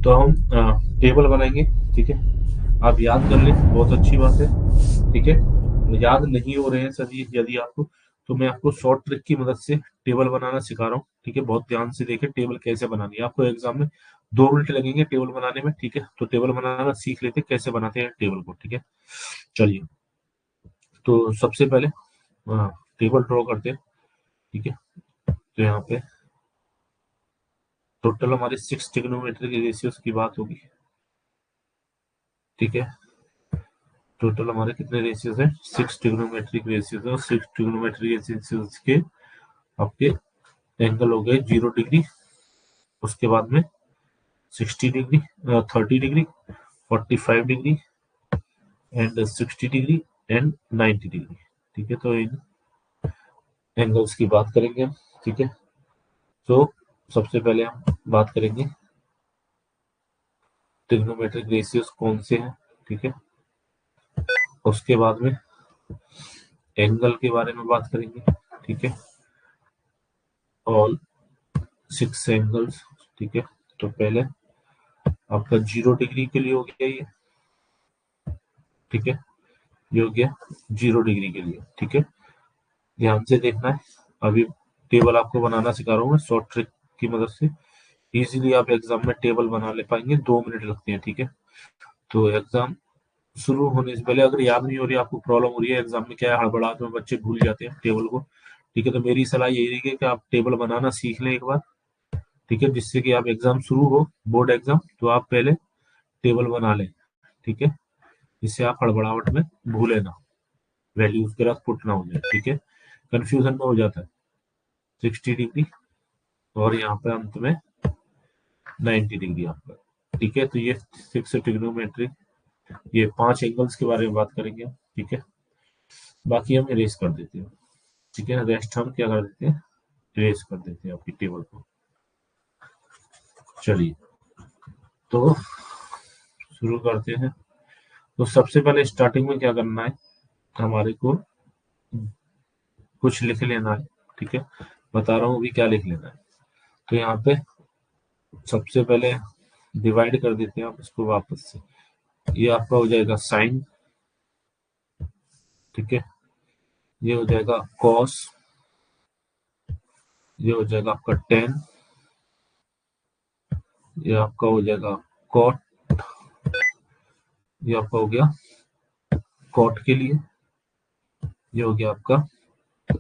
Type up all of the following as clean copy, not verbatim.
तो हम टेबल बनाएंगे। ठीक है, आप याद कर लें, बहुत अच्छी बात है। ठीक है, याद नहीं हो रहे हैं सर ये यदि आपको, तो मैं आपको शॉर्ट ट्रिक की मदद से टेबल बनाना सिखा रहा हूँ। ठीक है, बहुत ध्यान से देखें टेबल कैसे बनानी है। आपको एग्जाम में 2 मिनट लगेंगे टेबल बनाने में। ठीक है, तो टेबल बनाना सीख लेते हैं, कैसे बनाते हैं टेबल को। ठीक है, चलिए। तो सबसे पहले टेबल ड्रॉ करते हैं। ठीक है, तो यहाँ पे टोटल हमारे 6 ट्रिग्नोमेट्री के रेशियोज की बात होगी। ठीक है, टोटल हमारे कितने रेशियोज हैं? 6 ट्रिग्नोमेट्रिक रेशियोज है, और 6 ट्रिग्नोमेट्रिक रेशियोज के आपके एंगल हो गए 0 डिग्री, उसके बाद में 60 degree, 30 degree, 45 degree and 60 degree and 90 degree. ठीक है, तो इन एंगल्स की बात करेंगे हम। ठीक है, तो सबसे पहले हम बात करेंगे ट्रिग्नोमेट्रिक रेशियोज कौन से हैं। ठीक है, उसके बाद में एंगल के बारे में बात करेंगे। ठीक है, ऑल 6 एंगल्स। ठीक है, तो पहले आपका 0 डिग्री के लिए हो गया ये। ठीक है, ये हो गया 0 डिग्री के लिए। ठीक है, ध्यान से देखना है। अभी टेबल आपको बनाना सिखा रहा हूँ मैं शॉर्ट ट्रिक की मदद से। इजीली आप एग्जाम में टेबल बना ले पाएंगे, 2 मिनट लगते हैं। ठीक है, तो एग्जाम शुरू होने से पहले अगर याद नहीं हो रही, आपको प्रॉब्लम हो रही है एग्जाम में, क्या है हड़बड़ाहट में बच्चे भूल जाते हैं टेबल को। ठीक है, तो मेरी सलाह यही रहेगी कि आप टेबल बनाना सीख लें एक बार। ठीक है, जिससे कि आप एग्जाम शुरू हो, बोर्ड एग्जाम, तो आप पहले टेबल बना लें। ठीक है, जिससे आप हड़बड़ाहट में भूले ना, वैल्यूज के साथ पुट ना हो जाए। ठीक है, कंफ्यूजन में हो जाता है। 60 डिग्री और यहाँ पे अंत में 90 डिग्री आपका। ठीक है, तो ये 6 ट्रिग्नोमेट्री, ये 5 एंगल्स के बारे में बात करेंगे हम। ठीक है, बाकी हम इरेज कर देते हैं। ठीक है, रेस्ट हम क्या कर देते हैं, इरेज कर देते हैं आपकी टेबल को। चलिए, तो शुरू करते हैं। तो सबसे पहले स्टार्टिंग में क्या करना है, हमारे को कुछ लिख लेना है। ठीक है, बता रहा हूँ अभी क्या लिख लेना है। तो यहाँ पे सबसे पहले डिवाइड कर देते हैं आप इसको वापस से। ये आपका हो जाएगा साइन। ठीक है, ये हो जाएगा कॉस, ये हो जाएगा आपका टेन, ये आपका हो जाएगा कॉट, ये आपका हो गया कॉट के लिए, ये हो गया आपका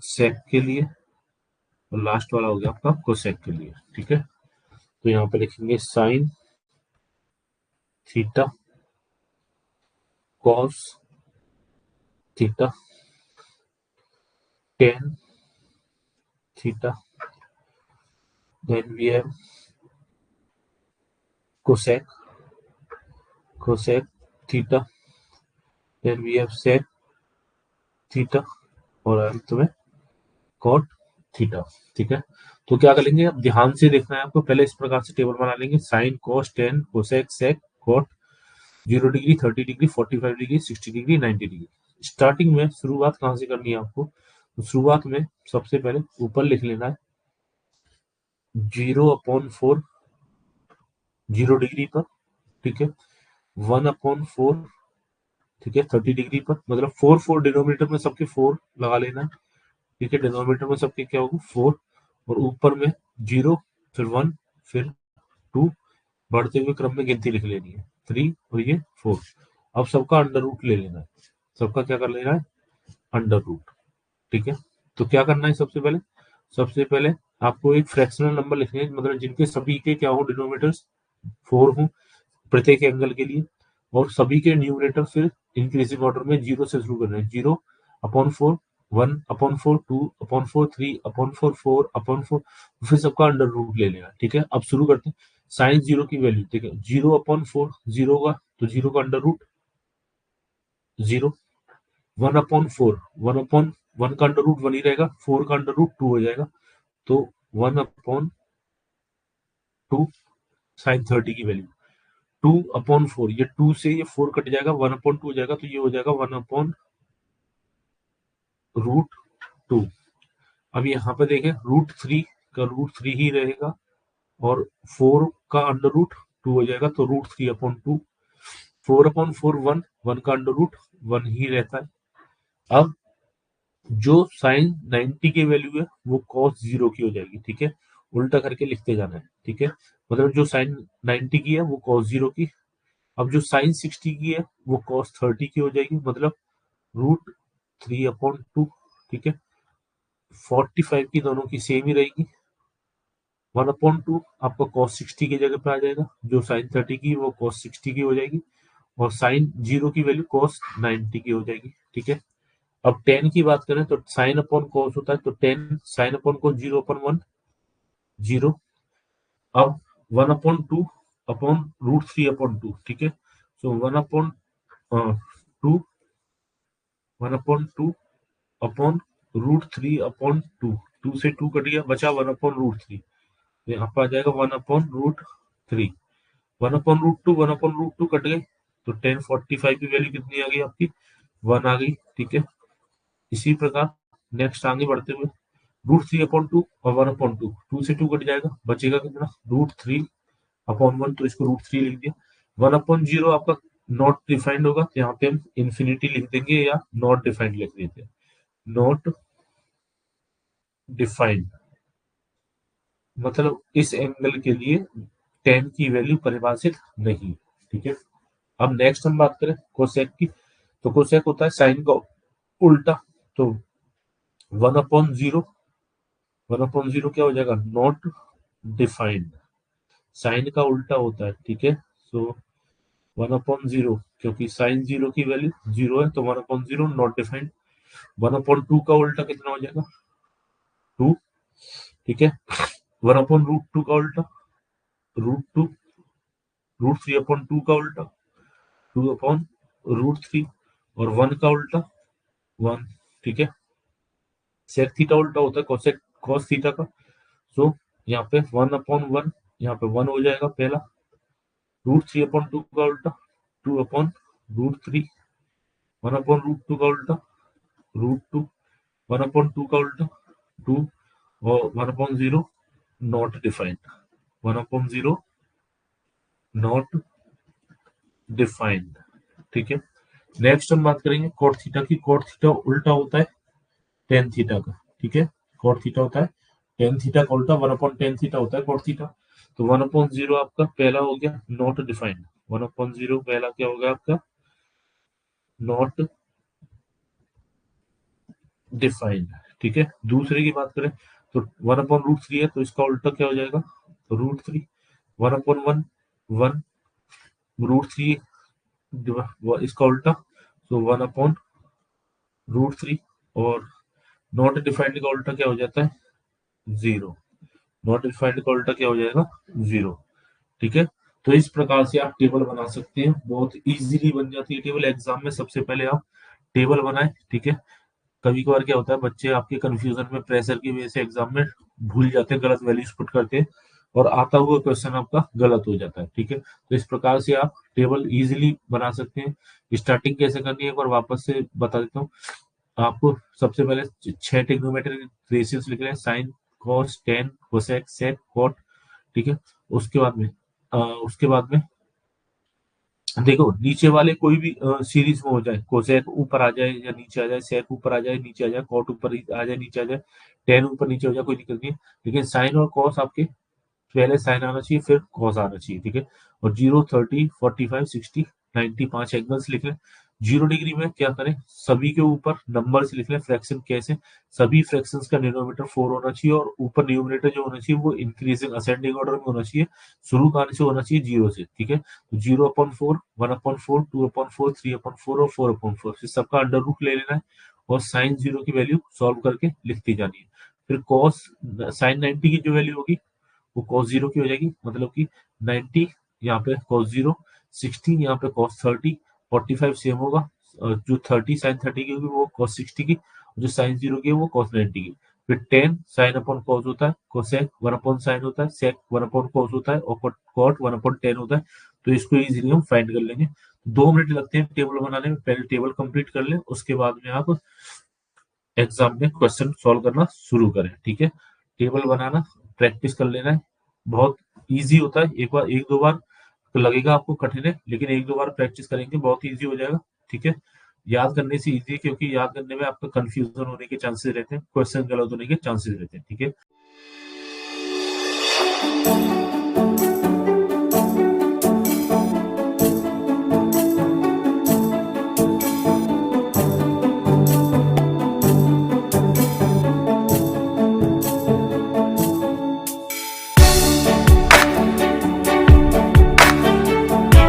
सेक के लिए, और लास्ट वाला हो गया आपका कोसेक के लिए। ठीक है, तो यहाँ पे लिखेंगे sine theta cos theta tan theta, then we have cosec cosec theta, then we have sec theta, और अंत में कॉट थीटा। ठीक है, तो क्या करेंगे, अब ध्यान से देखना है आपको। पहले इस प्रकार से टेबल बना लेंगे, sine cos tan cosec sec cot, 0 degree, 30 degree, 45 degree, 60 degree, 90 degree. Starting में शुरुआत कहाँ से करनी है आपको, तो शुरुआत में सबसे पहले ऊपर लिख लेना है 0/4, 0 डिग्री पर। ठीक है, 1/4, ठीक है, 30 डिग्री पर, मतलब 4 4 डिनोमिनेटर में सबके 4 लगा लेना है। ठीक है, डिनोमिनेटर में सबके क्या होगा 4, और ऊपर में 0, फिर 1, फिर 2, बढ़ते हुए क्रम में गिनती लिख लेनी है 3, और ये 4। अब सबका अंडर रूट ले लेना है, सबका क्या कर लेना है, अंडर रूट। ठीक है, तो क्या करना है, सबसे पहले आपको एक फ्रैक्शनल नंबर लिखने हैं, मतलब जिनके सभी के क्या हो, डिनोमिनेटर्स 4 हो प्रत्येक एंगल के लिए, और सभी के न्यूमरेटर फिर इंक्रीजिंग ऑर्डर में 0 से शुरू करना है। 0/4, 1/4, 2/4, 3/4, 4/4, फिर सबका अंडर रूट ले लेना। ठीक है, अब शुरू करते हैं। साइन 0 की वैल्यू, ठीक है, 0/4 जीरो का, तो 0 का अंडर रूट 0। 1/4, 1/1 का अंडर रूट 1 ही रहेगा, 4 का अंडर रूट 2 हो जाएगा, तो 1/2 साइन 30 की वैल्यू। 2/4, ये 2 से ये 4 कट जाएगा, 1/2 हो जाएगा, तो ये हो जाएगा 1/√2। अब यहाँ पे देखें, √3 का √3 ही रहेगा, और 4 का अंडर रूट टू हो जाएगा, तो रूट 3/2। 4/4 1, 1 का अंडर रूट 1 ही रहता है। अब जो साइन 90 की वैल्यू है वो कॉस 0 की हो जाएगी, ठीक है। उल्टा करके लिखते जाना है, ठीक है। मतलब जो साइन 90 की है वो कॉस 0 की। अब जो साइन 60 की है वो कॉस 30 की हो जाएगी, मतलब रूट 3/2, ठीक है। 45 की दोनों की सेम ही रहेगी। 1/2 आपका कॉस 60 की जगह पे आ जाएगा, जो साइन 30 की वो कॉस 60 की हो जाएगी, और साइन 0 की वैल्यू कॉस 90 की हो जाएगी, ठीक है। अब टेन की बात करें तो साइन अपॉन कॉस होता है, तो टेन साइन अपॉन कॉस 0/1 0। अब 1/2 अपॉन रूट 3/2, ठीक है। सो 1/2 1/2 अपॉन रूट 3/2, 2 से 2 कट गया, बचा 1/√3। यहाँ पर आ जाएगा 1/√3। 1/√2 कट गए, तो 1045 की वैल्यू कितनी आ गई आपकी, 1 आ गई, ठीक है। इसी प्रकार नेक्स्ट आगे बढ़ते हुए रूट 3/2 और 1/2, 2 से 2 कट जाएगा, बचेगा कितना, रूट 3/1, तो इसको रूट 3 लिख दिया। 1/0 आपका नॉट डिफाइंड होगा, तो यहाँ पे हम इंफिनिटी लिख देंगे या नॉट डिफाइंड लिख देते हैं। नॉट डिफाइंड मतलब इस एंगल के लिए टेन की वैल्यू परिभाषित नहीं, ठीक है। अब नेक्स्ट हम बात करें कोसेक की, तो कोसेक होता है साइन का उल्टा, तो 1/0, 1/0 क्या हो जाएगा, नॉट डिफाइंड। साइन का उल्टा होता है, ठीक है। सो 1/0, क्योंकि साइन 0 की वैल्यू 0 है, तो 1/0 नॉट डिफाइंड। 1/2 का उल्टा कितना हो जाएगा, 2, ठीक है। 1/√2 का उल्टा रूट 2, रूट 3/2 का उल्टा 2/√3, और 1 का उल्टा 1, ठीक है। सेक थीटा उल्टा होता है कोसेक कॉस थीटा का, सो यहाँ पे 1/1, यहाँ पे 1 हो जाएगा पहला। रूट 3/2 का उल्टा 2/√3, 1/√2 का उल्टा रूट 2, 1/2 का उल्टा 2, और 1/0 नॉट डिफाइंड, 1/0 नॉट डिफाइंड, ठीक है। नेक्स्ट हम बात करेंगे कॉट थीटा की। कॉट थीटा उल्टा होता है टेन थीटा का, ठीक है। कॉट थीटा होता है टेन थीटा का उल्टा, 1/tan थीटा होता है कॉट थीटा। तो 1/0 आपका पहला हो गया नॉट डिफाइंड, 1/0 पहला क्या होगा आपका, नॉट डिफाइंड, ठीक है। दूसरे की बात करें तो 1/√3 है, तो इसका उल्टा क्या हो जाएगा, रूट 3। 1/1 1, रूट 3 इसका उल्टा, तो 1/√3, और नॉट डिफाइंड का उल्टा क्या हो जाता है, 0। नॉट डिफाइंड का उल्टा क्या हो जाएगा, 0, ठीक है। तो इस प्रकार से आप टेबल बना सकते हैं, बहुत इजीली बन जाती है टेबल। एग्जाम में सबसे पहले आप टेबल बनाएं, ठीक है। कभी कभार क्या होता है, बच्चे आपके कंफ्यूजन में प्रेशर की वजह से एग्जाम में भूल जाते हैं, गलत वैल्यूज पुट करते हैं, और आता हुआ क्वेश्चन आपका गलत हो जाता है, ठीक है। तो इस प्रकार से आप टेबल इजीली बना सकते हैं। स्टार्टिंग कैसे करनी है एक बार वापस से बता देता हूँ आपको। सबसे पहले 6 ट्रिग्नोमेट्रिक रेशियोज लिख रहे हैं, sine cos tan cosec sec cot, ठीक है। उसके बाद में उसके बाद में देखो नीचे वाले कोई भी सीरीज में हो जाए, कोसेक ऊपर आ जाए या नीचे आ जाए, सेक ऊपर आ जाए नीचे आ जाए, कॉट ऊपर आ जाए नीचे आ जाए, टेन ऊपर नीचे हो जाए, कोई दिक्कत नहीं है। लेकिन साइन और कॉस आपके पहले साइन आना चाहिए फिर कॉस आना चाहिए, ठीक है। और 0 30 45 60 90 5 एंगल्स लिख लें। 0 डिग्री में क्या करें, सभी के ऊपर नंबर से लिख लें, फ्रैक्शन कैसे, सभी फ्रैक्शंस का डिनोमिनेटर 4 होना चाहिए, और ऊपर न्यूमरेटर जो होना चाहिए वो इंक्रीजिंग असेंडिंग ऑर्डर में होना चाहिए, शुरू कहां से होना चाहिए, 0 से, ठीक है। तो 0/4 1/4 2/4 3/4 और 4/4 इस सबका अंडर रूट ले लेना है, और साइन 0 की वैल्यू सॉल्व करके लिखती जानी है। फिर कॉस साइन 90 की जो वैल्यू होगी वो cos 0 की हो जाएगी, मतलब कि 90 यहाँ पे cos 0, 60 यहाँ पे cos 30, 45 सेम होगा, जो 30 साइन 30 की होगी वो cos 60 की, जो साइन 0 की है वो cos 90 की। फिर टेन साइन अपॉन कॉस होता है, कोसेक 1/sin होता है, सेक 1/cos होता है, और कॉट 1/tan होता है। तो इसको इजीली हम फाइंड कर लेंगे। 2 मिनट लगते हैं टेबल बनाने में, पहले टेबल कंप्लीट कर लें, उसके बाद में आप एग्जाम में क्वेश्चन सॉल्व करना शुरू करें, ठीक है। टेबल बनाना प्रैक्टिस कर लेना है, बहुत इजी होता है, एक बार एक दो बार तो लगेगा आपको कठिन है, लेकिन एक दो बार प्रैक्टिस करेंगे बहुत इजी हो जाएगा। ठीक है, याद करने से इजी है, क्योंकि याद करने में आपका कंफ्यूजन होने के चांसेस रहते हैं, क्वेश्चन गलत होने के चांसेस रहते हैं। ठीक है।